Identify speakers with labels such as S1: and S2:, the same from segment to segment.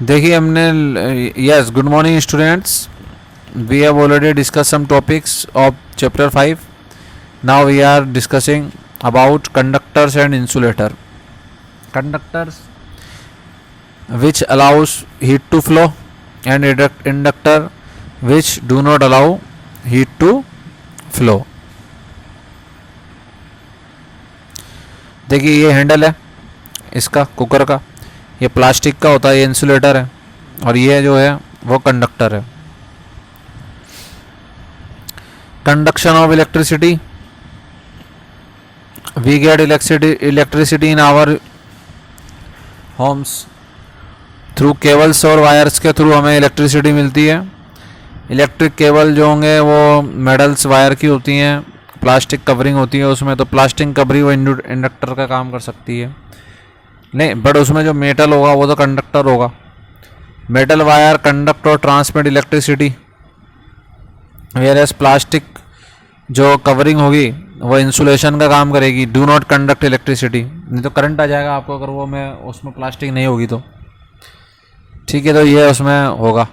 S1: देखिए हमने yes good morning students, we have already discuss some topics of chapter 5. Now we are discussing about conductors and insulator. Conductors which allows heat to flow and inductor which do not allow heat to flow. देखिए ये handle है इसका cooker का, ये plastic का होता है, ये इंसुलेटर है और ये जो है वो कंडक्टर है. Conduction of electricity, we get electricity in our homes through cables और वायर्स के थ्रू हमें इलेक्ट्रिसिटी मिलती है. इलेक्ट्रिक केबल जो होंगे वो मेटल्स वायर की होती हैं, प्लास्टिक कवरिंग होती है उसमें, तो प्लास्टिक कवरिंग वो इंडक्टर का काम कर सकती है नहीं, बट उसमें जो मेटल होगा वो तो कंडक्टर होगा. मेटल वायर कंडक्ट और ट्रांसमिट इलेक्ट्रिसिटी, वेयरएस प्लास्टिक जो कवरिंग होगी वो इंसुलेशन का काम करेगी. डू नॉट कंडक्ट इलेक्ट्रिसिटी, नहीं तो करंट आ जाएगा आपको अगर वो में उसमें प्लास्टिक नहीं होगी तो. ठीक है, तो ये उसमें होगा.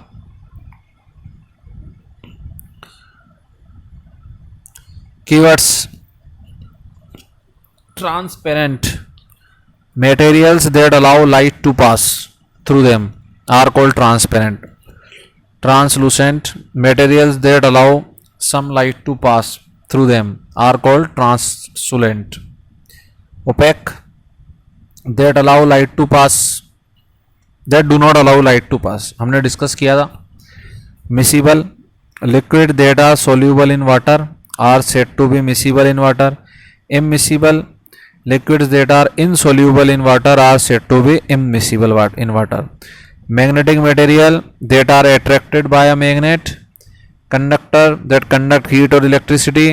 S1: Keywords: transparent, materials that allow light to pass through them are called transparent. Translucent, materials that allow some light to pass through them are called translucent. Opaque, that allow light to pass, that do not allow light to pass, हमने discuss किया था. Miscible, liquid that are soluble in water are said to be miscible in water. Immiscible, liquids that are insoluble in water are said to be immiscible in water. Magnetic material that are attracted by a magnet. Conductor that conduct heat or electricity.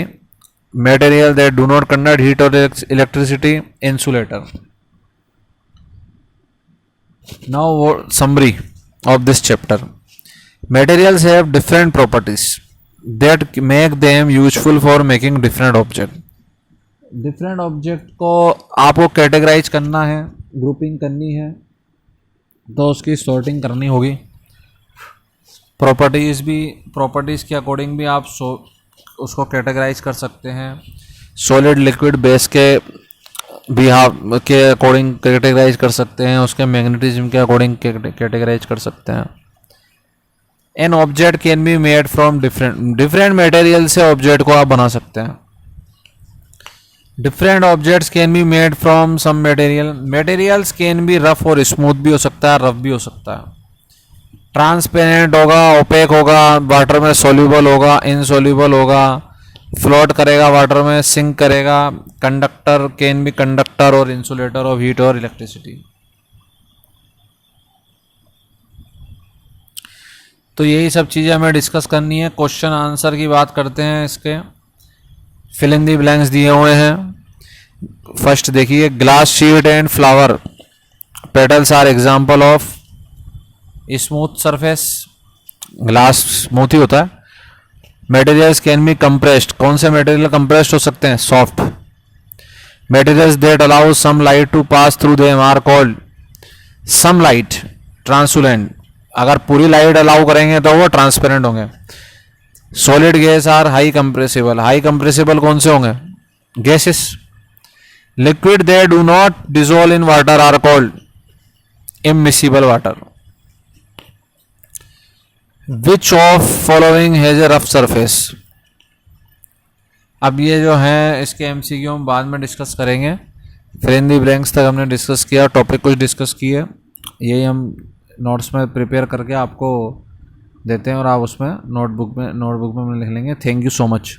S1: Material that do not conduct heat or electricity. Insulator. Now summary of this chapter. Materials have different properties that make them useful for making different objects. Different object को आपको categorise करना है, grouping करनी है, तो उसकी sorting करनी होगी. प्रॉपर्टीज़ के अकॉर्डिंग भी आप उसको कैटेगराइज कर सकते हैं. सॉलिड लिक्विड बेस के भी आप के अकॉर्डिंग कैटेगराइज कर सकते हैं, उसके मैग्नेटिज्म के अकॉर्डिंग कैटेगराइज कर सकते हैं. An object can be made from different material से ऑब्जेक्ट को आप बना सकते हैं. Different objects can be made from some material. Materials can be rough और स्मूथ भी हो सकता है, रफ भी हो सकता है. ट्रांसपेरेंट होगा, ओपेक होगा, वाटर में सोल्यूबल होगा, इनसोल्यूबल होगा, फ्लोट करेगा वाटर में, सिंक करेगा. कंडक्टर कैन बी कंडक्टर और इंसुलेटर ऑफ हीट और इलेक्ट्रिसिटी. तो यही सब चीज़ें हमें डिस्कस करनी है. क्वेश्चन आंसर की बात करते हैं. इसके फिल इन दी ब्लैंक्स दिए हुए हैं. फर्स्ट देखिए, glass sheet and flower petals are example of smooth surface. Glass smooth ही होता है. मटेरियल्स कैन बी कंप्रेस्ड, कौन से मटेरियल कंप्रेस्ड हो सकते हैं? Soft. Materials that allow some light to pass through them are called some light translucent. अगर पूरी लाइट अलाउ करेंगे तो वो ट्रांसपेरेंट होंगे. Solid gas are high compressible. High compressible कौन से होंगे? Gases. Liquid they do not dissolve in water are called immiscible water. Which of following has a rough surface. अब ये जो है इसके एमसीक्यू हम बाद में डिस्कस करेंगे. फिल इन दी ब्लैंक्स तक हमने डिस्कस किया, टॉपिक कुछ डिस्कस किए, यही हम नोट्स में प्रिपेयर करके आपको देते हैं और आप उसमें नोटबुक में लिख लेंगे. Thank you so much.